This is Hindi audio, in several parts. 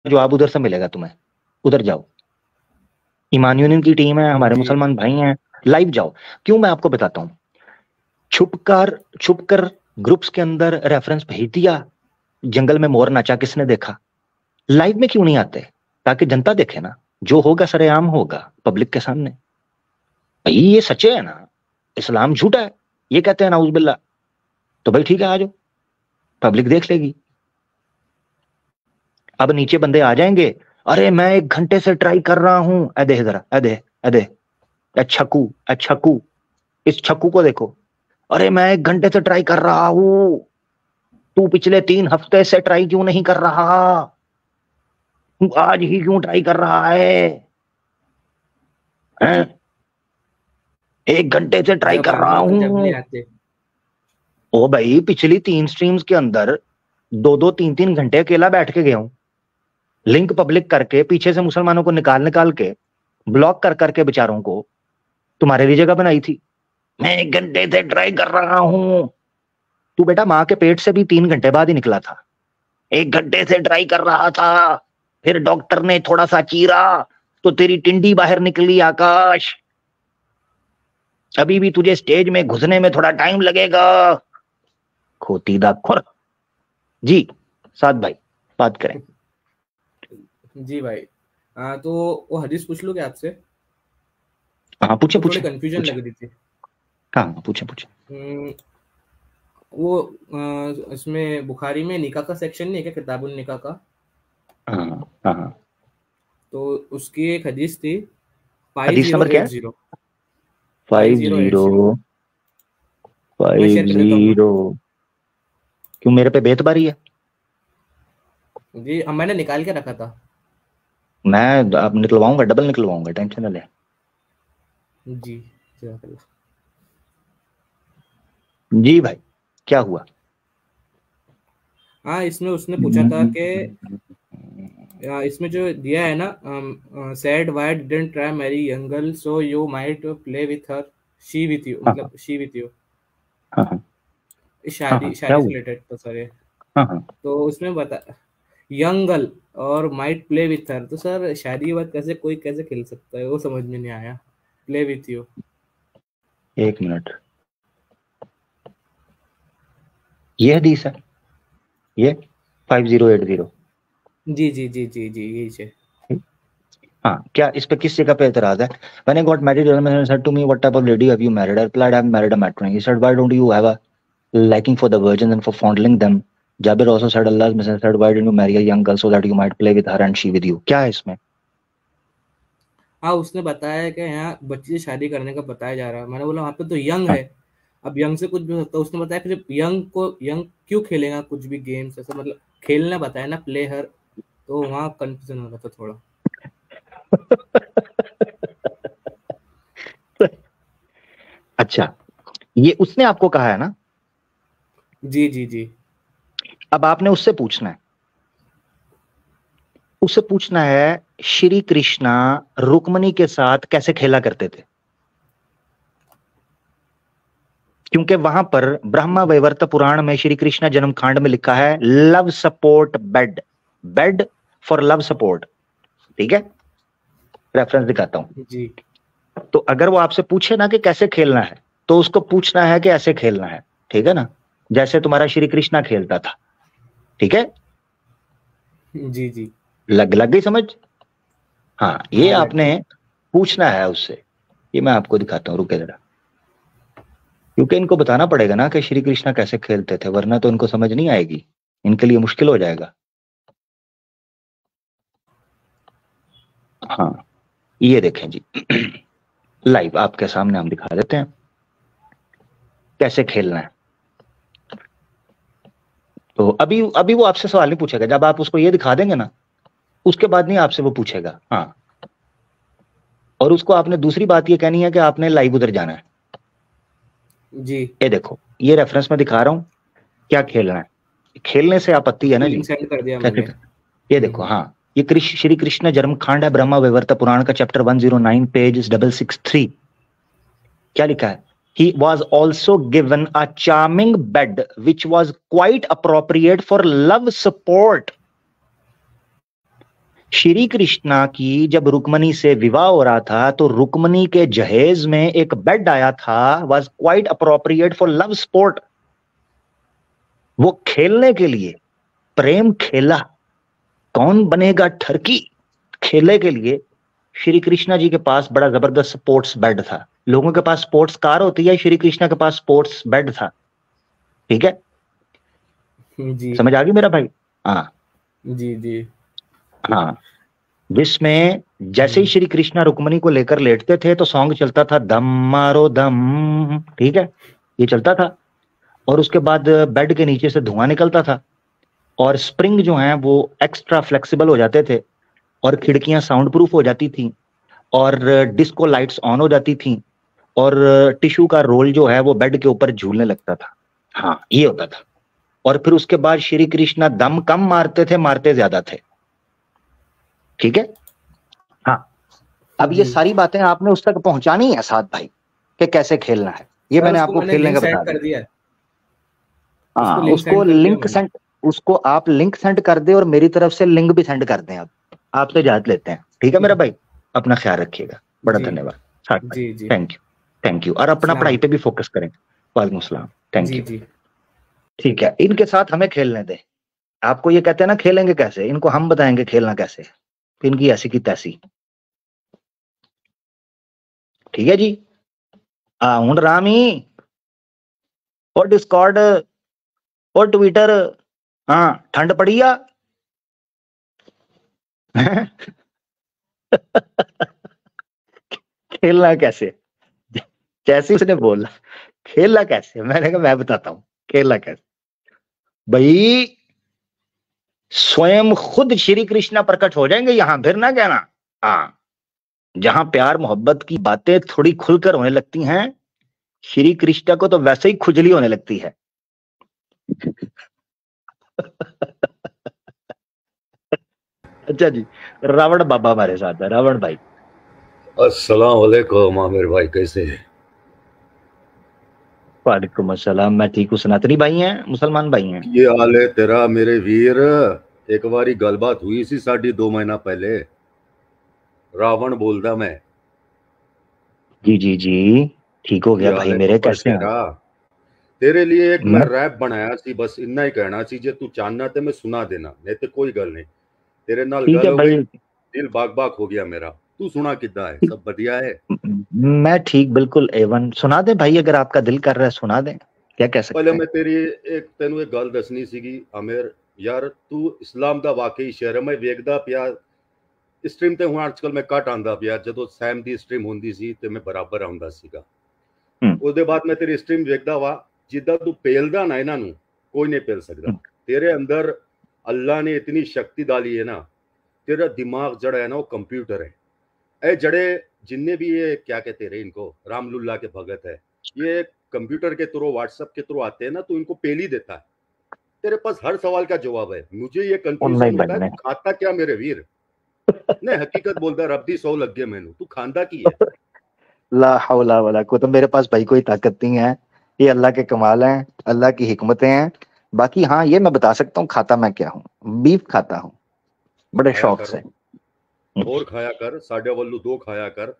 जवाब उधर से मिलेगा तुम्हें, उधर जाओ। ईमान यूनियन की टीम है, हमारे जी मुसलमान भाई हैं, लाइव जाओ। क्यों, मैं आपको बताता हूं। छुपकर ग्रुप्स के अंदर रेफरेंस भेज दिया, जंगल में मोर नाचा किसने देखा। लाइव में क्यों नहीं आते, ताकि जनता देखे ना, जो होगा सरेआम होगा पब्लिक के सामने। भाई ये सच्चे है ना, इस्लाम झूठा है ये कहते हैं नाउज बिल्ला, तो भाई ठीक है आ जाओ, पब्लिक देख लेगी। अब नीचे बंदे आ जाएंगे, अरे मैं 1 घंटे से ट्राई कर रहा हूं, अदे जरा अदे अदे, छक्कू, इस छक्कू को देखो, अरे मैं 1 घंटे से ट्राई कर रहा हूं, तू पिछले 3 हफ्ते से ट्राई क्यों नहीं कर रहा, तू आज ही क्यों ट्राई कर रहा है? 1 घंटे से ट्राई कर रहा जब हूं। नहीं आते। ओ भाई पिछली 3 स्ट्रीम्स के अंदर 2-2 3-3 घंटे अकेला बैठ के गया हूं, लिंक पब्लिक करके पीछे से मुसलमानों को निकाल निकाल के, ब्लॉक कर करके बेचारों को, तुम्हारे लिए जगह बनाई थी। मैं 1 घंटे से ट्राई कर रहा हूं, तू बेटा माँ के पेट से भी 3 घंटे बाद ही निकला था, 1 घंटे से ट्राई कर रहा था, फिर डॉक्टर ने थोड़ा सा चीरा तो तेरी टिंडी बाहर निकली आकाश, अभी भी तुझे स्टेज में घुसने में थोड़ा टाइम लगेगा, खोतीदा खुर। जी साथ भाई बात करें। जी भाई, तो वो हदीस पूछ लूँ क्या आपसे? हाँ पूछे तो थोड़ी पूछे कंफ्यूजन पूछे। लग रही थी। हाँ पूछे पूछे। वो इसमें बुखारी में निकाह का सेक्शन नहीं है क्या, किताबुन निकाह का? हाँ हाँ हाँ। तो उसकी एक हदीस थी हदीस नंबर क्या है? 5080। 50 मैं शेयर कर देता हूँ ना। 50। क्यों मेरे पे बेतबारी है? जी, अब मैंने निकाल के रखा था। मैं अब निकलवाऊंगा, डबल निकलवाऊंगा, टेंशन न ले। जी जज़ाकल्लाह। जी भाई क्या हुआ? हाँ, इसमें उसने पूछा था कि इसमें जो दिया है ना, said why didn't try marry young girl so you might play with her, she with you, हाँ मतलब शी विथ यू, हाँ हाँ हाँ शादी क्या शादी से हुआ? रिलेटेड था सर ये। हाँ हाँ। तो उसमें बता यंग गर्ल और माइट प्ले विथ हर, तो सर शादी के बाद कैसे कोई कैसे खेल सकता है, वो समझ में नहीं आया। Play with you. 1 मिनट, ये हदीस है ये 5080। जी जी जी जी जी, यही है। हाँ, क्या इस पे किस जगह पे एतराज है? When I got married, he said to me, "What type of lady have you married?" I replied, "I've married a matron." He said, "Why don't you have a liking for the virgins and for fondling them?" Jabir also said, Allah's Messenger said, "Why didn't you marry a young girl so that you might play with her and she with you?" क्या है इसमें? हाँ, उसने बताया कि यहाँ बच्ची से शादी करने का बताया जा रहा है। मैंने बोला वहाँ पे तो यंग हाँ, है, अब यंग से कुछ भी हो सकता है। उसने बताया फिर यंग क्यों खेलेगा कुछ भी गेम्स ऐसा, मतलब खेलने बताया ना, प्ले हर, तो वहाँ कंफ्यूजन हो रहा था थोड़ा। अच्छा, ये उसने आपको कहा है ना? जी जी जी। अब आपने उससे पूछना है, उससे पूछना है श्री कृष्णा रुक्मणी के साथ कैसे खेला करते थे, क्योंकि वहां पर ब्रह्मा वैवर्त पुराण में श्री कृष्ण जन्म कांड में लिखा है love support bed, bed for love support. ठीक है, रेफरेंस दिखाता हूं। जी तो अगर वो आपसे पूछे ना कि कैसे खेलना है, तो उसको पूछना है कि ऐसे खेलना है, ठीक है ना, जैसे तुम्हारा श्री कृष्णा खेलता था। ठीक है, जी जी। लग गई समझ? हाँ, ये हाँ लग आपने गई। पूछना है उससे। ये मैं आपको दिखाता हूँ, रुके जरा, क्योंकि इनको बताना पड़ेगा ना कि श्री कृष्णा कैसे खेलते थे, वरना तो इनको समझ नहीं आएगी, इनके लिए मुश्किल हो जाएगा। हाँ, ये देखें जी, लाइव आपके सामने हम दिखा देते हैं कैसे खेलना है। तो अभी अभी वो आपसे सवाल नहीं पूछेगा, जब आप उसको ये दिखा देंगे ना, उसके बाद नहीं आपसे वो पूछेगा। हाँ, और उसको आपने दूसरी बात ये कहनी है कि आपने लाइव उधर जाना है। जी, ये देखो, ये रेफरेंस में दिखा रहा हूं क्या खेलना है। खेलने से आपत्ति है ना उसको जी? लिंक सेंड कर दिया क्या मैंने। कहते हैं? ये देखो, हाँ, ये श्री कृष्ण जन्म कांड है, ब्रह्मा वैवर्त पुराण का चैप्टर 109 पेज 663। क्या लिखा है? He was also given a charming bed which was quite appropriate for love support. Shri Krishna की जब रुक्मणी से विवाह हो रहा था तो रुक्मणी के जहेज में एक बेड आया था, was quite appropriate for love sport. वो खेलने के लिए, प्रेम खेला, कौन बनेगा ठरकी खेलने के लिए श्री कृष्णा जी के पास बड़ा जबरदस्त स्पोर्ट्स बेड था। लोगों के पास स्पोर्ट्स कार होती है, श्री कृष्णा के पास स्पोर्ट्स बेड था। ठीक है, जी समझ आ गई मेरा भाई? हाँ जी जी। हाँ, जिसमें जैसे ही श्री कृष्णा रुक्मणी को लेकर लेटते थे तो सॉन्ग चलता था, दम मारो दम। ठीक है, ये चलता था। और उसके बाद बेड के नीचे से धुआं निकलता था और स्प्रिंग जो है वो एक्स्ट्रा फ्लेक्सिबल हो जाते थे और खिड़कियां साउंड प्रूफ हो जाती थी और डिस्को लाइट्स ऑन हो जाती थी और टिश्यू का रोल जो है वो बेड के ऊपर झूलने लगता था। हाँ, ये होता था। और फिर उसके बाद श्री कृष्णा दम कम मारते थे, मारते ज्यादा थे। ठीक है। हाँ, अब ये जी। सारी बातें आपने उस तक पहुंचानी है साथ भाई कि कैसे खेलना है। ये सर मैंने उसको आपको मैंने खेलने लिंक का सेंड बता कर दिया। दिया है, उसको हाँ, लिंक उसको सेंड कर दिया लिंक मैंने। सेंड, उसको आप लिंक सेंड कर दे और मेरी तरफ से लिंक भी सेंड कर दें। आप आपसे इजाजत लेते हैं। ठीक है मेरा भाई, अपना ख्याल रखिएगा। बड़ा जी धन्यवाद साथ भाई। जी जी। Thank you, thank you. और अपना सलाम। पढ़ाई पे भी फोकस करें। वालेकुम सलाम, थैंक जी यू। जी। ठीक है, इनके साथ हमें खेलने दें। आपको ये कहते हैं ना खेलेंगे कैसे, इनको हम बताएंगे खेलना कैसे। इनकी ऐसी की तैसी। ठीक है जी। हूं रामी और डिस्कॉर्ड और ट्विटर। हाँ, ठंड पड़ी आ। खेलना कैसे, जैसे उसने बोला खेलना कैसे, मैंने कहा मैं बताता हूँ खेलना कैसे। भाई स्वयं खुद श्री कृष्णा प्रकट हो जाएंगे यहां, फिर ना कहना। हाँ, जहां प्यार मोहब्बत की बातें थोड़ी खुलकर होने लगती हैं, श्री कृष्णा को तो वैसे ही खुजली होने लगती है। अच्छा जी, रावण बाबा हमारे साथ है। रावण भाई, अस्सलाम वालेकुम आमिर भाई, कैसे हैं? वालेकुम अस्सलाम। मैं ठीक हूँ। सनातनी भाई हैं, मुसलमान भाई हैं? ये हाल है तेरा मेरे वीर। एक बारी गलबात हुई सी साड़ी 2 महीना पहले। रावण बोलदा मैं। जी जी जी, ठीक हो की गया हाल भाई है मेरे, बब्बर कैसे हैं? तेरा? तेरे लिए एक मैं मैं रैप बनाया सी, बस इन्ना ही कहना सी, जे तू चाहना ते मैं सुना देना, नहीं तो कोई गल नहीं। तेरे नाल ठीक गल है हो गई, भाई। दिल बाग बाग हो गया मेरा। तू सुना किद्दा है? सब बढ़िया है? मैं ठीक, बिल्कुल एवन। सुना दे भाई, अगर आपका दिल कर रहा है सुना दे, क्या कह पहले सकते हैं। मैं तेरी एक तेन एक गल दसनी सीगी आमिर यार। तू इस्लाम दा वाकई शहर है। मैं वेखदा पिया स्ट्रीम ਤੇ ਹੁਣ ਅੱਜਕੱਲ ਮੈਂ ਘੱਟ ਆਂਦਾ ਪਿਆ। ਜਦੋਂ ਸੈਮ ਦੀ ਸਟ੍ਰੀਮ ਹੁੰਦੀ ਸੀ ਤੇ ਮੈਂ ਬਰਾਬਰ ਆਉਂਦਾ ਸੀਗਾ। ਉਹਦੇ ਬਾਅਦ ਮੈਂ ਤੇਰੀ ਸਟ੍ਰੀਮ ਵੇਖਦਾ ਵਾ, ਜਿੱਦਾਂ ਤੂੰ ਪੇਲਦਾ ਨਾ ਇਹਨਾਂ ਨੂੰ, ਕੋਈ ਨਹੀਂ ਪੇਲ ਸਕਦਾ। ਤੇਰੇ ਅੰਦਰ ਅੱਲਾ ਨੇ ਇਤਨੀ ਸ਼ਕਤੀ डाली है ना। तेरा दिमाग जड़ा है ना वो कंप्यूटर है। ए जड़े जिन्ने भी ये क्या कहते रहे इनको, रामलुल्ला के भगत है, ये कंप्यूटर के थ्रू व्हाट्सएप के थ्रू आते हैं ना, तो इनको पेल ही देता है। तेरे पास हर सवाल का जवाब है। मुझे ये उनमें ही कंफ्यूजन होता है, बनने। तू खाता क्या मेरे वीर? नहीं हकीकत बोलता, रब दी 100 लग गए मैनू। तू खांदा की है? ला हौला वला को, तो मेरे पास भाई कोई ताकत नहीं है। ये अल्लाह के कमाल हैं, अल्लाह की हिकमतें हैं। बाकी हाँ, ये मैं बता सकता हूँ खाता मैं क्या हूँ। बीफ खाता हूँ बड़े खाया शौक कर, से। और खाया कर, साढ़े वल्लू 2 खाया कर।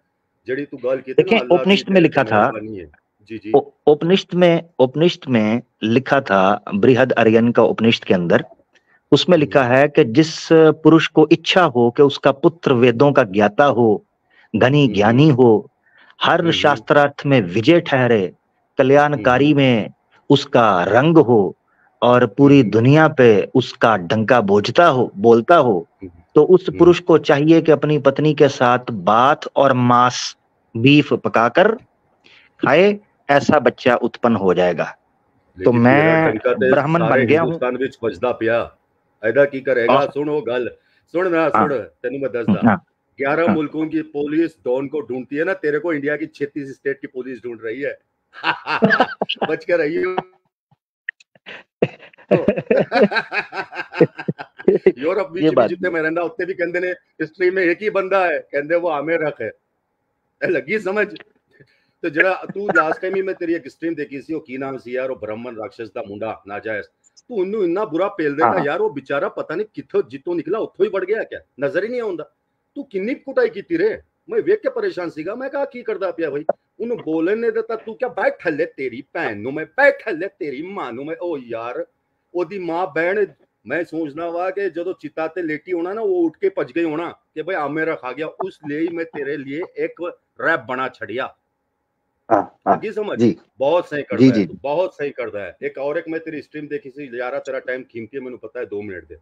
जड़ी तू गल की थी ना देखें, अल्लाह दी उपनिषद में तेरे ते लिखा था, मेहरबानी है। जी जी। उपनिषद में लिखा था, बृहद आर्यन का उपनिषद के अंदर, उसमें लिखा है कि जिस पुरुष को इच्छा हो कि उसका पुत्र वेदों का ज्ञाता हो, धनी ज्ञानी हो, हर शास्त्रार्थ में विजय ठहरे, कल्याणकारी में उसका रंग हो और पूरी दुनिया पे उसका डंका बोलता हो, तो उस पुरुष को चाहिए कि अपनी पत्नी के साथ बाथ और मांस, बीफ पकाकर खाए। ऐसा बच्चा उत्पन्न हो जाएगा। तो लेकिन तेरा मैं डंका ते ब्राह्मण सारे बन गया हूं। हिंदुस्तान विच बजदा पिया। ऐदा की करेगा? और सुन वो गल, सुन ना हाँ सुन, तेनू मैं दसदा। हाँ 11 हाँ। मुल्कों की पुलिस डॉन को ढूंढती है ना, तेरे को इंडिया की 36 स्टेट की पुलिस ढूंढ रही है। बच के रहिए। यूरोप ये विच भी बात जितने भी मैं रहिंदा उत्ते भी कहंदे ने हिस्ट्री में एक ही बंदा है, कहंदे वो आमिर रख है। लगी समझ? तो जरा तू लास्ट टाइम ही मैं तेरी एक स्ट्रीम देखी सी, वो की नाम सी यार, वो ब्राह्मण राक्षस दा मुंडा नाजायज। तू इन्नू इन्ना बुरा पेल देगा हाँ। यार, वो बेचारा पता नहीं किथों जितों निकला उत्थों ही बढ़ गया क्या, नजर ही नहीं आउंदा। तू किन्नी कुटाई कीती रे, मैं वेख के परेशान सीगा, मैं कहा की करदा पिया भाई, उन्हें बोलन नहीं देता, तू क्या बैठ ले तेरी भैन नु मैं, बैठ ले तेरी मां नु मैं। ओ यार ओदी मां बहन, मैं सोचना वा कि जो चिता ते लेटी होना ना, वो उठ के भज गई होना कि भाई आमेरा खा गया, उस लिए मैं तेरे लिए एक रैप बना छड़िया। लगी समझ? जी बहुत सही जी करता है जी तू, बहुत सही करता है। एक और एक मैं तेरी स्ट्रीम देखी सी यारा, तेरा टाइम कीमती है, मैंने पता है 2 मिनट दे।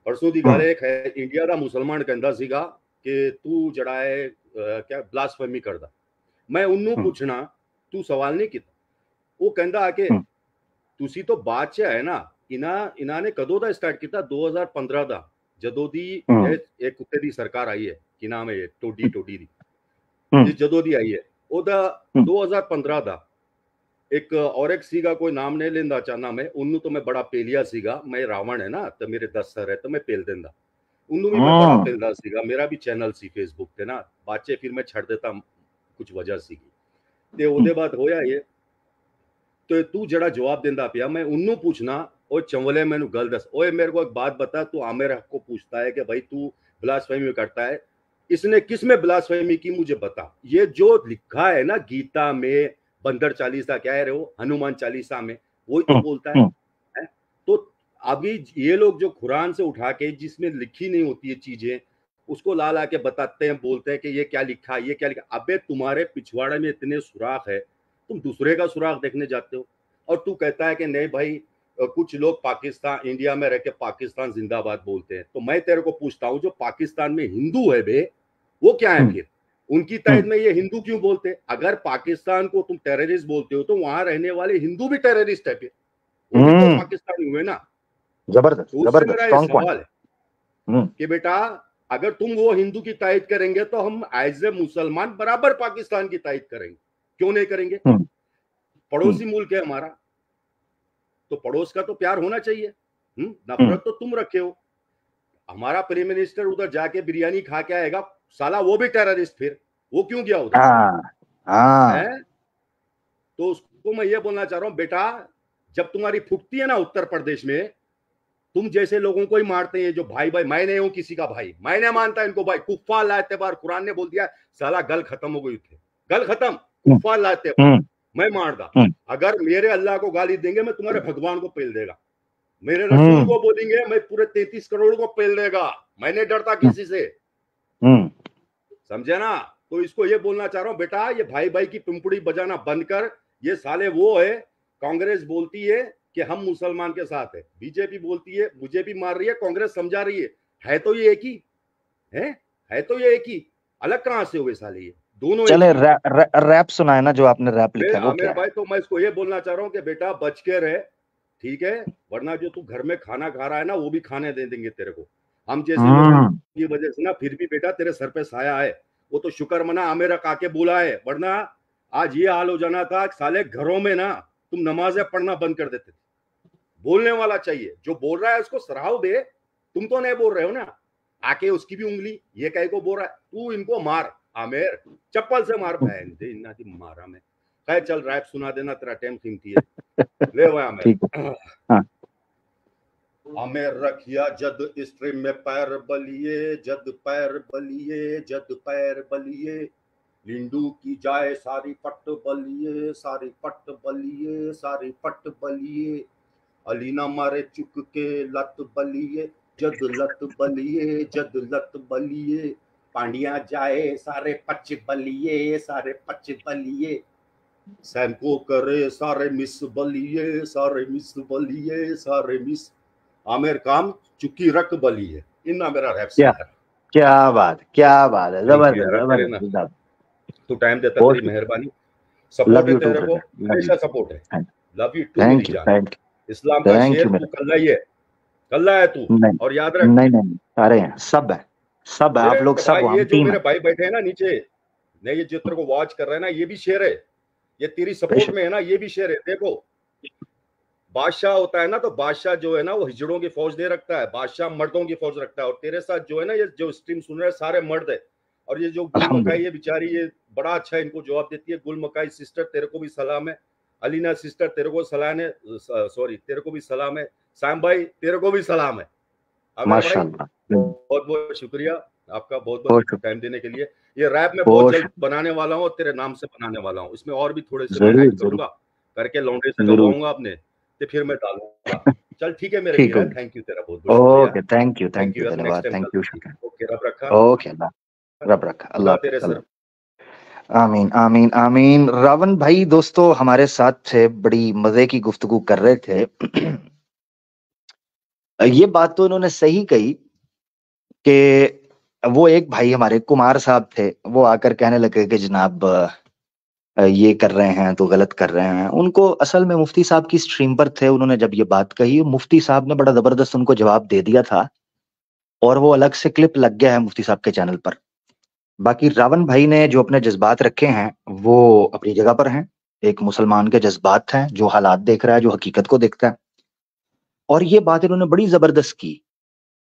परसों दी गल एक है, इंडिया दा मुसलमान कहंदा सीगा कि तू जड़ा है क्या ब्लास्फेमी करदा। मैं उन्नू पूछना, तू सवाल नहीं कीता, वो कहंदा आके तुसी तो बाद च है ना, इना ने कदों दा स्टार्ट कीता, 2015 दा, जदों दी एक कुत्ते दी सरकार आई है, की नाम है टोडी दी, ये जदों दी आई है ओदा 2015 दा। एक और एक सीगा, कोई नाम नहीं लेंदा चाहना मैं, उन्नू तो मैं बड़ा पेलिया सीगा, मैं रावण है ना, तो मेरे 10 सर है तो मैं पेल देंदा, उन्नू भी मैं बड़ा पेलदा सीगा, मेरा भी चैनल सी फेसबुक ते ना, बाचे फिर मैं छड़ देता कुछ वजह सीगी ते ओदे बाद होया ये। तो तू जड़ा जवाब देंदा पिया, मैं उन्नू पूछना, ओ चंवले मैनू गल दस, ओए मेरे को एक बात बता, तू आमिर हक को पूछता है कि भाई तू ब्लास्फेमी करता है, इसने किस में ब्लास्फेमी की मुझे बता। ये जो लिखा है ना गीता में, बंदर चालीसा क्या है रे वो, हनुमान चालीसा में, वही तो बोलता है? तो अभी ये लोग जो कुरान से उठा के, जिसमें लिखी नहीं होती है चीजें, उसको ला ला के बताते हैं, बोलते हैं कि ये क्या लिखा, ये क्या लिखा। अबे तुम्हारे पिछवाड़े में इतने सुराख है, तुम दूसरे का सुराख देखने जाते हो, और तू कहता है कि नहीं भाई कुछ लोग पाकिस्तान, इंडिया में रह के पाकिस्तान जिंदाबाद बोलते हैं। तो मैं तेरे को पूछता हूँ, जो पाकिस्तान में हिंदू है बे, वो क्या है फिर? उनकी तहत में ये हिंदू क्यों बोलते? अगर पाकिस्तान को तुम टेररिस्ट बोलते हो, तो वहां रहने वाले हिंदू भी टेररिस्ट है, फिर वो भी तो पाकिस्तानी हुए ना। जबरदस्त तो जबरदस्त मेरा ये सवाल है कि बेटा अगर तुम वो हिंदू की तायद करेंगे, तो हम एज ए मुसलमान बराबर पाकिस्तान की तायद करेंगे, क्यों नहीं करेंगे? पड़ोसी मुल्क है हमारा, तो पड़ोस का तो प्यार होना चाहिए। नफरत तो तुम रखे हो। हमारा प्राइम मिनिस्टर उधर जाके बिरयानी खा के आएगा, साला वो भी टेररिस्ट, फिर वो क्यों गया उधर? है? तो उसको मैं ये बोलना चाह रहा हूं, बेटा जब तुम्हारी फुकती है ना उत्तर प्रदेश में, तुम जैसे लोगों को ही मारते हैं, जो भाई भाई, मैं नहीं हूं किसी का भाई, मैं नहीं मानता इनको भाई, कुफ्फा लाते बार कुरान ने बोल दिया, साला गल खत्म हो गई थे, गल खत्म, कुफ्फा लाते मैं मार दा। अगर मेरे अल्लाह को गाली देंगे, मैं तुम्हारे भगवान को पेल देगा, मेरे रसूल को बोलेंगे, मैं पूरे 33 करोड़ को पेल देगा, मैं नहीं डरता किसी से, समझे ना? तो इसको ये बोलना चाह रहा हूं, बेटा ये भाई भाई की पिंपड़ी बजाना बंद कर। ये साले वो है, कांग्रेस बोलती है कि हम मुसलमान के साथ है, बीजेपी बोलती है मुझे भी मार रही है, कांग्रेस समझा रही है तो ये एक ही है तो ये एक ही, अलग कहां से हुए साले? ये दोनों चले रैप सुनाए ना, जो आपने रैप लिखा है वो क्या है? भाई तो मैं इसको ये बोलना चाह रहा हूँ कि बेटा बच के रहे, ठीक है, वरना जो तू घर में खाना खा रहा है ना, वो भी खाने दे देंगे तेरे को, हम जैसे लोगों की वजह से ना। फिर भी बेटा तेरे सर पे साया है, वो तो शुक्र मना आमेरा काके बोला है, वरना आज ये हाल हो जाना था, साले घरों में ना तुम नमाजें पढ़ना बंद कर देते थे। बोलने वाला चाहिए, जो बोल रहा है उसको सराह दे, तुम तो नहीं बोल रहे हो ना, आके उसकी भी उंगली ये कह को बोल रहा है, तू इनको मार आमेर, चप्पल से मार, बहन दे इन्ना की मारा में। कहे चल रैप सुना देना, तेरा टाइम कीमती है, ले वो आमेर। आमेर रखिया जद स्ट्रीम में पैर बलिए, जद पैर बलिए, जद पैर बलिए, लिंडू की जाए सारी पट बलिए, सारी पट बलिए, सारी पट बलिए, अलीना मारे चुक के लत बलिए, जद लत बलिए, जद लत बलिए, पांडिया जाए सारे पच बलिए, सारे पच बलिए, सैनको करे सारे मिस बलिए, सारे मिस बलिए, सारे मिस। आमिर काम चुकी रख बलिए। इन्ना मेरा रैप क्या क्या बात है, जबरदस्त। तू टाइम देता, तेरी मेहरबानी, सपोर्ट है तेरे को, हमेशा सपोर्ट है, लव यू टू मेरी जान। इस्लाम का शेर तू कल्ला है तू, और याद रख। नहीं अरे सब है आप लोग सब। ये जो मेरे भाई बैठे हैं ना नीचे, नहीं ये जो तेरे को वॉच कर रहे हैं ना, ये भी शेर है, ये तेरी सपोर्ट में है ना, ये भी शेर है। देखो बादशाह होता है ना, तो बादशाह जो है ना वो हिजड़ों की फौज दे रखता है, बादशाह मर्दों की फौज रखता है, और तेरे साथ जो है ना, ये जो स्ट्रीम सुन रहे हैं सारे मर्द है। और ये जो गुल मकाई, ये बेचारी ये बड़ा अच्छा इनको जवाब देती है। गुल मकाई सिस्टर तेरे को भी सलाम है, अलीना सिस्टर तेरे को सलाम है, सॉरी तेरे को भी सलाम है, सैम भाई तेरे को भी सलाम है। माशाल्लाह, बहुत बहुत शुक्रिया आपका, बहुत बहुत बहुत टाइम देने के लिए। ये रैप मैं बहुत जल्द बनाने वाला हूँ और तेरे नाम से बनाने वाला हूँ। इसमें और भी थोड़े से मैं ऐड करूंगा, करके लौंडे से करवाऊंगा अपने, तो फिर मैं डालूंगा। चल ठीक है मेरे वीर, थैंक यू तेरा बहुत बहुत शुक्रिया। ओके, थैंक यू, धन्यवाद, थैंक यू, शुक्रिया। ओके, रब रखा। ओके, रब रखा, अल्लाह तेरे सर। आमीन आमीन आमीन। रावण भाई दोस्तों हमारे साथ थे, बड़ी मजे की गुफ्तगू कर रहे थे। ये बात तो इन्होंने सही कही कि वो एक भाई हमारे कुमार साहब थे, वो आकर कहने लगे कि जनाब ये कर रहे हैं तो गलत कर रहे हैं। उनको असल में मुफ्ती साहब की स्ट्रीम पर थे, उन्होंने जब ये बात कही मुफ्ती साहब ने बड़ा जबरदस्त उनको जवाब दे दिया था और वो अलग से क्लिप लग गया है मुफ्ती साहब के चैनल पर। बाकी रावण भाई ने जो अपने जज्बात रखे हैं वो अपनी जगह पर हैं, एक मुसलमान के जज्बात हैं, जो हालात देख रहा है, जो हकीकत को देखता है। और ये बात इन्होंने बड़ी जबरदस्त की,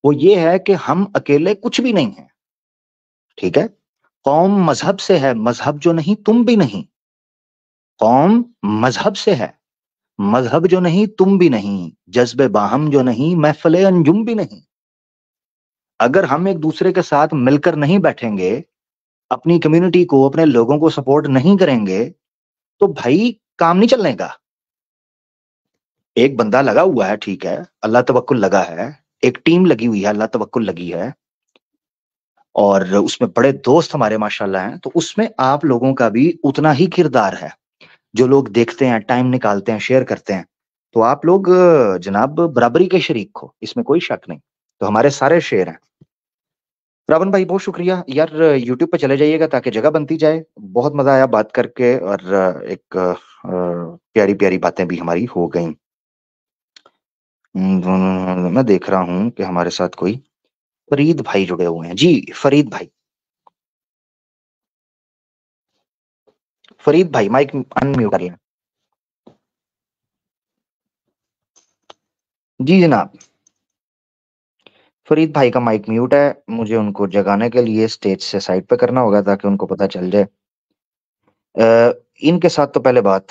वो ये है कि हम अकेले कुछ भी नहीं है, ठीक है। कौम मजहब से है, मजहब जो नहीं तुम भी नहीं। कौम मजहब से है, मजहब जो नहीं तुम भी नहीं। जज्बे बाहम जो नहीं, महफिले अंजुम भी नहीं। अगर हम एक दूसरे के साथ मिलकर नहीं बैठेंगे, अपनी कम्युनिटी को, अपने लोगों को सपोर्ट नहीं करेंगे, तो भाई काम नहीं चलने का। एक बंदा लगा हुआ है, ठीक है, अल्लाह तवक्कुल लगा है, एक टीम लगी हुई है, अल्लाह तवक्कुल लगी है, और उसमें बड़े दोस्त हमारे माशाल्लाह हैं, तो उसमें आप लोगों का भी उतना ही किरदार है। जो लोग देखते हैं, टाइम निकालते हैं, शेयर करते हैं, तो आप लोग जनाब बराबरी के शरीक हो, इसमें कोई शक नहीं। तो हमारे सारे शेयर हैं। रावण भाई बहुत शुक्रिया यार, यूट्यूब पे चले जाइएगा ताकि जगह बनती जाए। बहुत मजा आया बात करके, और एक प्यारी प्यारी बातें भी हमारी हो गई। मैं देख रहा हूं कि हमारे साथ कोई फरीद भाई जुड़े हुए हैं। जी फरीद भाई, फरीद भाई माइक अनम्यूट कर लें। जी जनाब, फरीद भाई का माइक म्यूट है, मुझे उनको जगाने के लिए स्टेज से साइड पे करना होगा ताकि उनको पता चल जाए। इनके साथ तो पहले बात,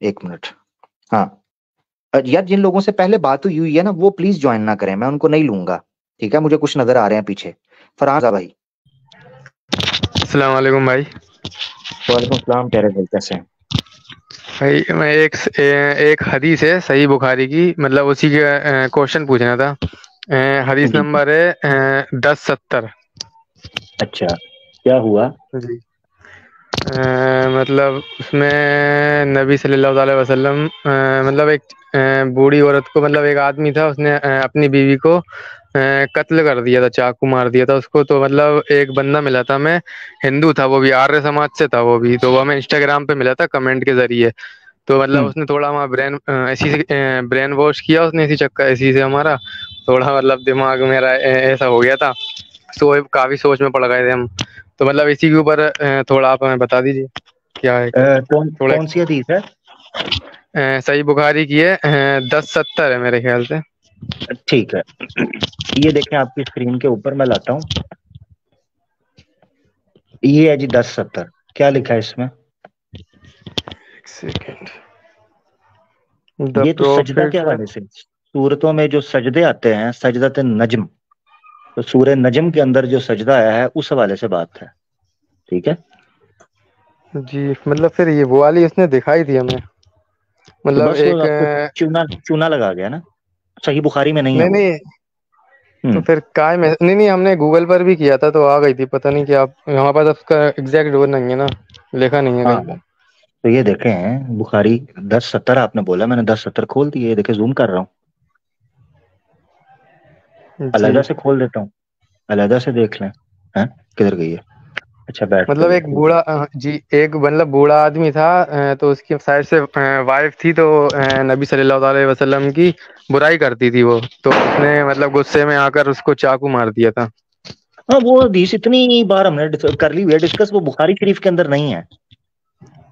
एक मिनट, हाँ यार जिन लोगों से पहले बात हुई है ना वो प्लीज ज्वाइन ना करें, मैं उनको नहीं लूंगा, ठीक है। मुझे कुछ नजर आ रहे हैं पीछे। फरहान भाई। अस्सलाम वालेकुम भाई। वालेकुम सलाम, कह रहे कैसे हैं भाई मैं एक हदीस है सही बुखारी की, मतलब उसी के क्वेश्चन पूछना था। हदीस नंबर है 1070। अच्छा, क्या हुआ जी। मतलब उसमें नबी सल्लल्लाहु अलैहि वसल्लम मतलब एक बूढ़ी औरत को, मतलब एक आदमी था, उसने अपनी बीवी को कत्ल कर दिया था, चाकू मार दिया था उसको। तो मतलब एक बंदा मिला था, मैं हिंदू था, वो भी आर्य समाज से था वो भी, तो वो हमें इंस्टाग्राम पे मिला था कमेंट के जरिए। तो मतलब उसने थोड़ा हमारा इसी से ब्रेन वॉश किया उसने, इसी चक्कर इसी से हमारा थोड़ा मतलब दिमाग मेरा ऐसा हो गया था, काफी सोच में पड़ गए थे हम। तो मतलब इसी के ऊपर थोड़ा आप हमें बता दीजिए क्या है कौन सी हदीस है? सही बुखारी की है, 1070 है मेरे ख्याल से। ठीक है, ये देखें आपकी स्क्रीन के ऊपर, मैं लाता हूँ। ये है जी 1070, क्या लिखा है इसमें? एक सेकेंड। ये तो सजदा के हवाले से, सूरतों में जो सजदे आते हैं, सजदत नजम, तो सूरह नजम के अंदर जो सजदा आया है उस हवाले से बात है, ठीक है जी। मतलब फिर ये वो वाली उसने दिखाई थी हमें, मतलब तो बस वो एक आपको चूना लगा गया ना, सही बुखारी में नहीं है नहीं वो। नहीं, तो फिर काय में नहीं, हमने गूगल पर भी किया था तो आ गई थी, पता नहीं कि आप हमारे पास उसका एग्जैक्ट वो नहीं है ना, लिखा नहीं है हाँ कहीं पे। तो ये देखें बुखारी 1070 आपने बोला, मैंने 1070 खोल दिया, ये देखे जूम कर रहा हूँ, अलहदा जी। से खोल देता हूँ, अलहदा से देख लें। हैं किधर गई है? अच्छा बैठ के मतलब एक देखो। बूढ़ा जी, एक मतलब बूढ़ा आदमी था, तो उसकी साइड से वाइफ थी, तो नबी सल्लल्लाहु अलैहि वसल्लम की बुराई करती थी वो, तो उसने मतलब गुस्से में आकर उसको चाकू मार दिया था। हाँ वो हदीस इतनी बार हमने कर ली हुई है डिस्कस, वो बुखारी शरीफ के अंदर नहीं है,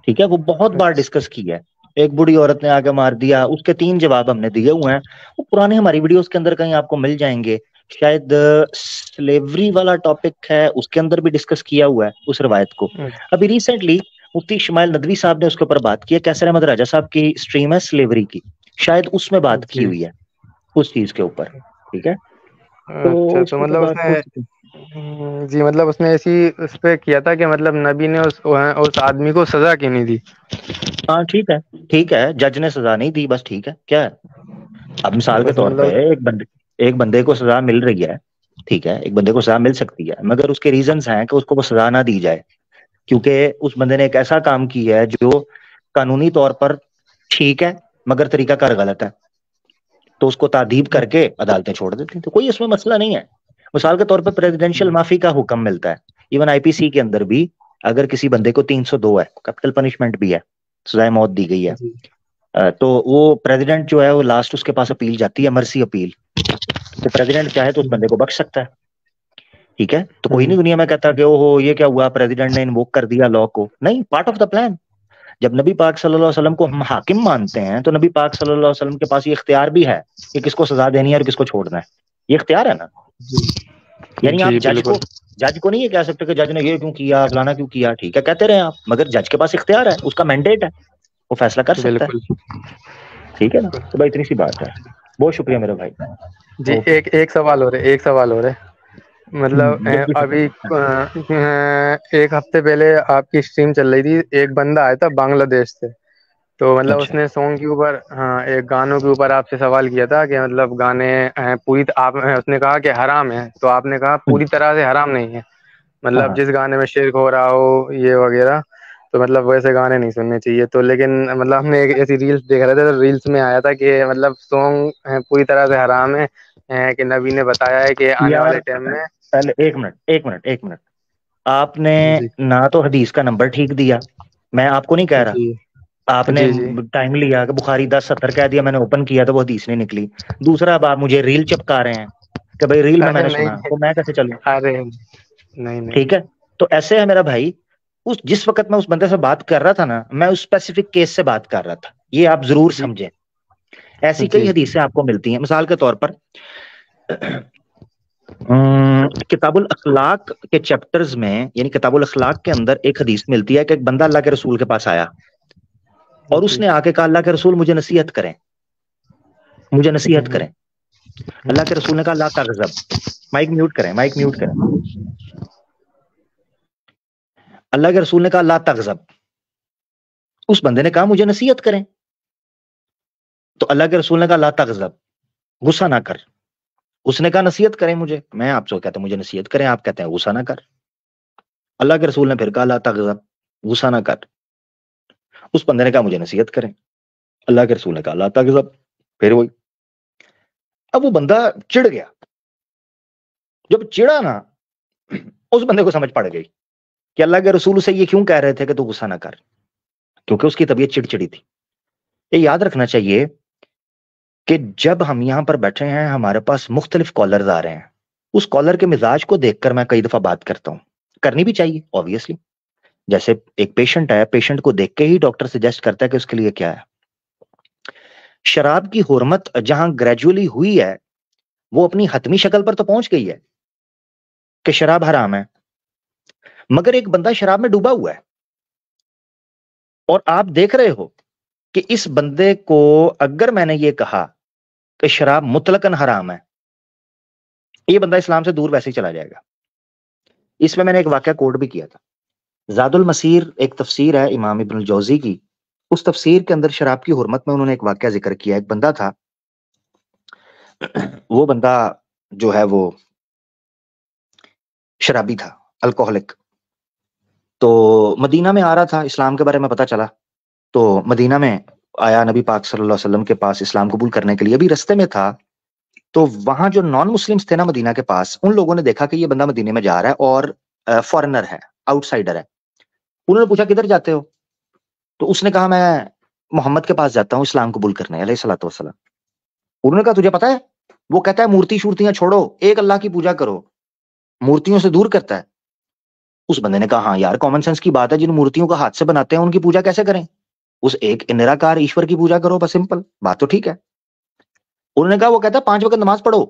ठीक है, वो बहुत बार डिस्कस की है। एक बूढ़ी औरत ने आगे मार दिया, उसके 3 जवाब हमने दिए हुए हैं, वो पुरानी हमारी वीडियोस के अंदर कहीं आपको मिल जाएंगे। शायद स्लेवरी वाला टॉपिक है, उसके अंदर भी डिस्कस किया हुआ है उस रवायत को। अभी रिसेंटली मुफ्ती इस्माइल नदवी साहब ने उसके ऊपर बात की है, कैसर अहमद राजा साहब की स्ट्रीम है स्लेवरी की, शायद उसमें बात की हुई है। उस चीज के ऊपर, ठीक है। तो अच्छा, तो उसके मतलब बाद उसने जी मतलब उसने ऐसी उस पे किया था कि मतलब नबी ने उस आदमी को सजा क्यों नहीं दी? हाँ ठीक है, जज ने सजा नहीं दी, बस ठीक है, क्या है। अब मिसाल के बस तौर पे मतलब एक बंदे को सजा मिल रही है, ठीक है, एक बंदे को सजा मिल सकती है, मगर उसके रीजंस हैं कि उसको वो सजा ना दी जाए, क्योंकि उस बंदे ने एक ऐसा काम किया है जो कानूनी तौर पर ठीक है मगर तरीकाकार गलत है, तो उसको तादीब करके अदालतें छोड़ देती हैं, तो कोई इसमें मसला नहीं है। मिसाल के तौर पर प्रेसिडेंशियल माफी का हुक्म मिलता है, इवन आईपीसी के अंदर भी, अगर किसी बंदे को 302 है, कैपिटल पनिशमेंट भी है, सजाए मौत दी गई है, जी तो वो प्रेसिडेंट जो है वो लास्ट उसके पास अपील जाती है, मर्सी अपील, तो प्रेसिडेंट चाहे तो उस बंदे को बख्श सकता है, ठीक है। तो कोई नहीं दुनिया में कहता कि ओहो ये क्या हुआ, प्रेसिडेंट ने इन्वोक कर दिया लॉ को, नहीं, पार्ट ऑफ द प्लान। जब नबी पाक सल्लल्लाहु अलैहि वसल्लम को हम हाकिम मानते हैं, तो नबी पाक सल्लल्लाहु अलैहि वसल्लम के पास ये इख्तियार भी है कि किसको सजा देनी है और किसको छोड़ना है, ये इख्तियार है ना। यानी आप जी बिल्कुल जज को नहीं ये कह सकते कि जज ने ये क्यों किया, फलाना क्यों किया, ठीक है कहते रहे आप, मगर जज के पास इख्तियार है, उसका मैंडेट है, वो फैसला कर सकता है, बिल्कुल। ठीक है ना। तो भाई इतनी सी बात है, बहुत शुक्रिया मेरे भाई। जी ओके। एक एक सवाल हो रहा है, एक सवाल हो रहा है। मतलब बिल्कुल ठीक अभी है। एक हफ्ते पहले आपकी स्ट्रीम चल रही थी, एक बंदा आया था बांग्लादेश से, तो मतलब अच्छा उसने सॉन्ग के ऊपर, हाँ, एक गानों के ऊपर आपसे सवाल किया था कि मतलब गाने उसने कहा कि हराम है, तो आपने कहा पूरी तरह से हराम नहीं है, हाँ मतलब हाँ जिस गाने में शिर्क हो रहा हो ये वगैरह, तो मतलब वैसे गाने नहीं सुनने चाहिए। तो लेकिन मतलब हमने एक ऐसी रील्स देख रहे थे, तो रील्स में आया था कि मतलब सॉन्ग पूरी तरह से हराम है, कि नबी ने बताया है कि आने यार, वाले टाइम में। पहले एक मिनट, आपने जी ना तो हदीस का नंबर ठीक दिया, मैं आपको नहीं कह रहा, जी आपने जी जी टाइम लिया कि बुखारी 1070 कह दिया, मैंने ओपन किया तो वो हदीस नहीं निकली। दूसरा, अब आप मुझे रील चिपका रहे हैं कि भाई रील में अरे मैंने नहीं, सुना, तो मैं कैसे चलूं, अरे नहीं नहीं। ठीक है। तो ऐसे है मेरा भाई, उस जिस वक्त मैं उस बंदे से बात कर रहा था ना, मैं उस स्पेसिफिक केस से बात कर रहा था, ये आप जरूर जी समझें। ऐसी कई जी हदीसें आपको मिलती हैं, मिसाल के तौर पर किताबुल अखलाक के चैप्टर्स में, यानी किताबुल अखलाक के अंदर एक हदीस मिलती है कि एक बंदा अल्लाह के रसूल के पास आया और जी उसने आके कहा, अल्लाह के रसूल मुझे नसीहत करें, मुझे नसीहत हम्म, करें। अल्लाह के रसूल ने कहा, ला तगज़ब, माइक म्यूट करें, माइक म्यूट करें। अल्लाह के रसूल ने कहा, ला तगज़ब, उस बंदे ने कहा मुझे नसीहत करें, तो अल्लाह के रसूल ने कहा, ला तगज़ब, गुस्सा ना कर। उसने कहा नसीहत करें मुझे, मैं आपसे कहता हूं मुझे नसीहत करें, आप कहते हैं गुस्सा ना कर। अल्लाह के रसूल ने फिर कहा, ला तगज़ब, गुस्सा ना कर। उस बंदे ने कहा मुझे नसीहत करें, अल्लाह के रसूल ने कहा, ला तगज़ब, फिर वही। अब वो बंदा चिढ़ गया, जब चिढ़ा ना, उस बंदे को समझ पड़ गई कि अल्लाह के रसूल उसे ये क्यों कह रहे थे कि तू गुस्सा ना कर, क्योंकि उसकी तबीयत चिड़चिड़ी थी। ये याद रखना चाहिए कि जब हम यहां पर बैठे हैं, हमारे पास मुख्तलिफ कॉलर्स आ रहे हैं, उस कॉलर के मिजाज को देखकर मैं कई दफा बात करता हूं, करनी भी चाहिए ऑब्वियसली। जैसे एक पेशेंट है, पेशेंट को देख के ही डॉक्टर सजेस्ट करता है कि उसके लिए क्या है। शराब की हुर्मत जहां ग्रेजुअली हुई है, वो अपनी हतमी शक्ल पर तो पहुंच गई है कि शराब हराम है, मगर एक बंदा शराब में डूबा हुआ है और आप देख रहे हो कि इस बंदे को, अगर मैंने ये कहा कि शराब मुतलकन हराम है, ये बंदा इस्लाम से दूर वैसे ही चला जाएगा। इसमें मैंने एक वाकया कोट भी किया था, जादुल मसीर एक तफसीर है इमाम इब्नुल जौजी की, उस तफसीर के अंदर शराब की हुर्मत में उन्होंने एक वाकया जिक्र किया। एक बंदा था, वो बंदा जो है वो शराबी था, अल्कोहलिक। तो मदीना में आ रहा था, इस्लाम के बारे में पता चला, तो मदीना में आया नबी पाक सल्लल्लाहु अलैहि वसल्लम के पास इस्लाम कबूल करने के लिए। अभी रास्ते में था, तो वहां जो नॉन मुस्लिम्स थे ना मदीना के पास, उन लोगों ने देखा कि ये बंदा मदीने में जा रहा है और फॉरेनर है, आउटसाइडर है। उन्होंने पूछा किधर जाते हो, तो उसने कहा मैं मोहम्मद के पास जाता हूँ इस्लाम कबूल करने, अलैहिस्सलातु वस्सलाम। उन्होंने कहा तुझे पता है, वो कहता है मूर्ति शूर्तियां छोड़ो, एक अल्लाह की पूजा करो, मूर्तियों से दूर करता है। उस बंदे ने कहा हाँ यार, कॉमन सेंस की बात है, जिन मूर्तियों को हाथ से बनाते हैं उनकी पूजा कैसे करें, उस एक निराकार ईश्वर की पूजा करो, बस सिंपल बात, तो ठीक है। उन्होंने कहा, वो कहता है 5 वक्त नमाज पढ़ो।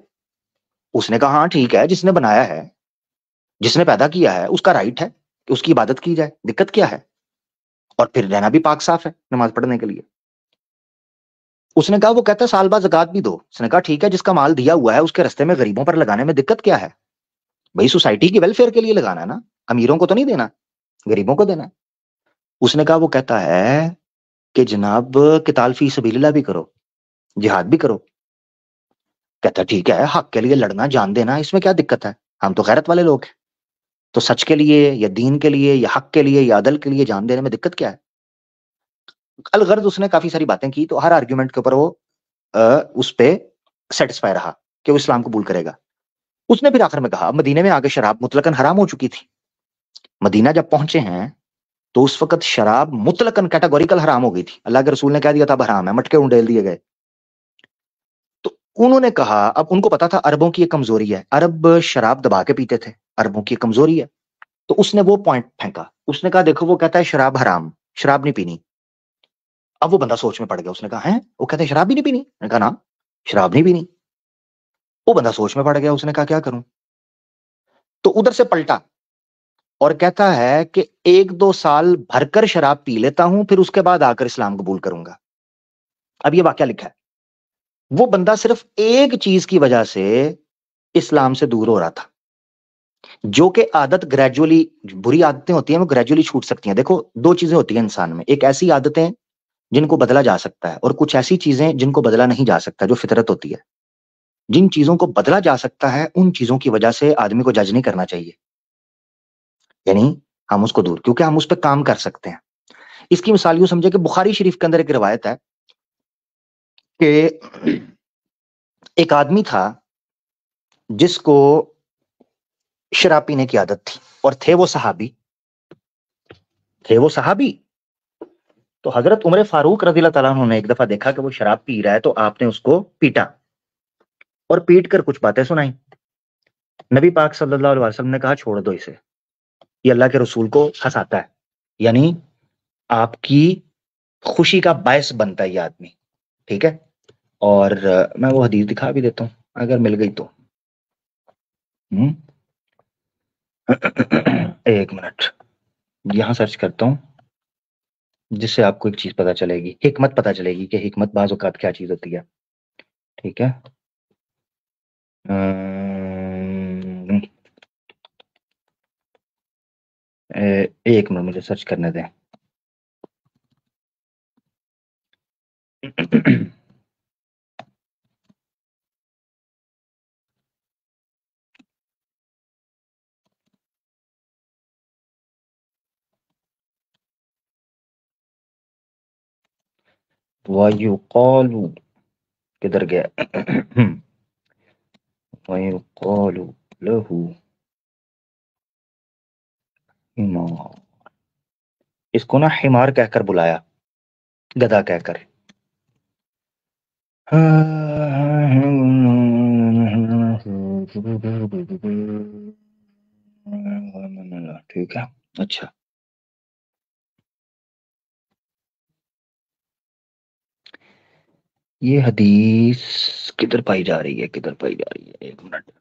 उसने कहा हाँ ठीक है, जिसने बनाया है, जिसने पैदा किया है, उसका राइट है कि उसकी इबादत की जाए, दिक्कत क्या है, और फिर रहना भी पाक साफ है नमाज पढ़ने के लिए। उसने कहा, वो कहता है साल बाद ज़कात भी दो। उसने कहा ठीक है, जिसका माल दिया हुआ है उसके रास्ते में गरीबों पर लगाने में दिक्कत क्या है? भाई सोसाइटी की वेलफेयर के लिए लगाना है ना, अमीरों को तो नहीं देना, गरीबों को देना है। उसने कहा, वो कहता है कि जनाब किताल फी सबीलिल्लाह भी करो, जिहाद भी करो। कहता है ठीक है, हक के लिए लड़ना, जान देना, इसमें क्या दिक्कत है, हम तो गैरत वाले लोग हैं। तो सच के लिए या दीन के लिए या हक के लिए या अदल के लिए जान देने में दिक्कत क्या है? अलगर्ज उसने काफी सारी बातें की, तो हर आर्ग्यूमेंट के ऊपर वो उस पे सेटिस्फाई रहा कि वो इस्लाम कबूल करेगा। उसने फिर आखिर में कहा, मदीने में आगे शराब मुतलकन हराम हो चुकी थी। मदीना जब पहुंचे हैं तो उस वक्त शराब मुतलकन कैटेगोरिकल हराम हो गई थी। अल्लाह के रसूल ने कह दिया था अब हराम है, मटके उंडेल दिए गए। तो उन्होंने कहा, अब उनको पता था अरबों की एक कमजोरी है, अरब शराब दबा के पीते थे, अरबों की कमजोरी है। तो उसने वो पॉइंट फेंका, उसने कहा देखो वो कहता है शराब हराम, शराब नहीं पीनी। अब वो बंदा सोच में पड़ गया, उसने कहा है, वो कहते हैं शराब भी नहीं पीनी? मैंने कहा ना, शराब नहीं पीनी। वो बंदा सोच में पड़ गया, उसने कहा क्या करूं? तो उधर से पलटा और कहता है कि 1-2 साल भरकर शराब पी लेता हूं, फिर उसके बाद आकर इस्लाम कबूल करूंगा। अब ये वाकया लिखा है। वो बंदा सिर्फ एक चीज की वजह से इस्लाम से दूर हो रहा था, जो कि आदत ग्रेजुअली, बुरी आदतें होती हैं वो ग्रेजुअली छूट सकती हैं। देखो दो चीजें होती हैं इंसान में, एक ऐसी आदतें जिनको बदला जा सकता है और कुछ ऐसी चीजें जिनको बदला नहीं जा सकता, जो फितरत होती है। जिन चीजों को बदला जा सकता है उन चीजों की वजह से आदमी को जज नहीं करना चाहिए, यानी हम उसको दूर, क्योंकि हम उस पर काम कर सकते हैं। इसकी मिसाल यूं समझे कि बुखारी शरीफ के अंदर एक रिवायत है कि एक आदमी था जिसको शराब पीने की आदत थी, और थे वो सहाबी, थे वो सहाबी। तो हजरत उमर फारूक रज़ी अल्लाह तआला अन्हु ने एक दफा देखा कि वो शराब पी रहा है, तो आपने उसको पीटा और पीट कर कुछ बातें सुनाई। नबी पाक सल्लल्लाहु अलैहि वसल्लम ने कहा छोड़ दो इसे, ये अल्लाह के रसूल को हंसाता है, यानी आपकी खुशी का बायस बनता है ये आदमी। ठीक है, और मैं वो हदीस दिखा भी देता हूँ अगर मिल गई तो। एक मिनट, यहां सर्च करता हूँ जिससे आपको एक चीज पता चलेगी, हिकमत पता चलेगी कि हिकमत बाज़ औक़ात क्या चीज होती है। ठीक है, एक मिनट मुझे सर्च करने दें। वयुक़ालु, किधर गया? वयुक़ालु लहू हिमार, इसको ना हिमार कहकर बुलाया, गधा कहकर। ठीक है, अच्छा ये हदीस किधर पाई जा रही है, किधर पाई जा रही है? एक मिनट,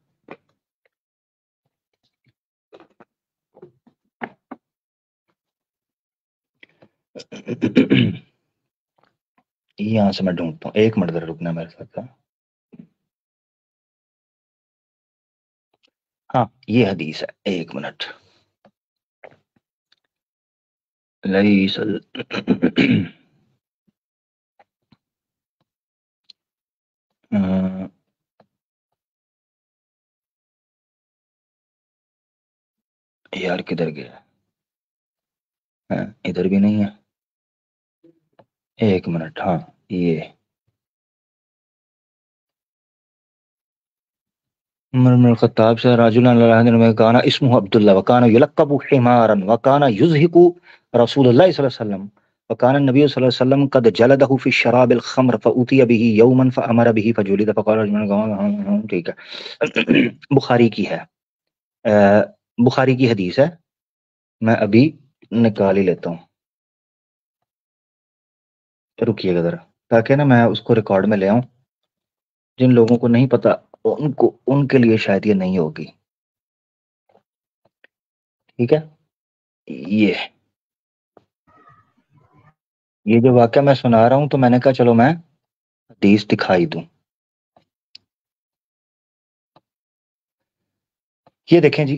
यहां से मैं ढूंढता हूँ, एक मिनट जरा रुकना मेरे साथ का। हाँ ये हदीस है, एक मिनट। लईसल यार किधर गया है? इधर भी नहीं है, एक मिनट। हाँ ये उमर इब्न खत्ताब से राजुलन में काना इस्मुहु अब्दुल्लाह वकाना युलक़बु हिमारन वकाना युज़हिकु रसूलुल्लाह सल्लल्लाहु अलैहि वसल्लम वकाना नबी सल्लल्लाहु अलैहि वसल्लम कद जलदहु फी शराबिल खम्र फउतिया बिही यौमन फअमर बिही फजुलिद फक़ाल। ठीक है, बुखारी की है, बुखारी की हदीस है, मैं अभी निकाल ही लेता हूँ, रुकिएगा जरा, ताकि ना मैं उसको रिकॉर्ड में ले आऊं। जिन लोगों को नहीं पता उनको, उनके लिए शायद ये नहीं होगी। ठीक है, ये ये जो वाक्य मैं सुना रहा हूं, तो मैंने कहा चलो मैं हदीस दिखाई दूं। ये देखें जी,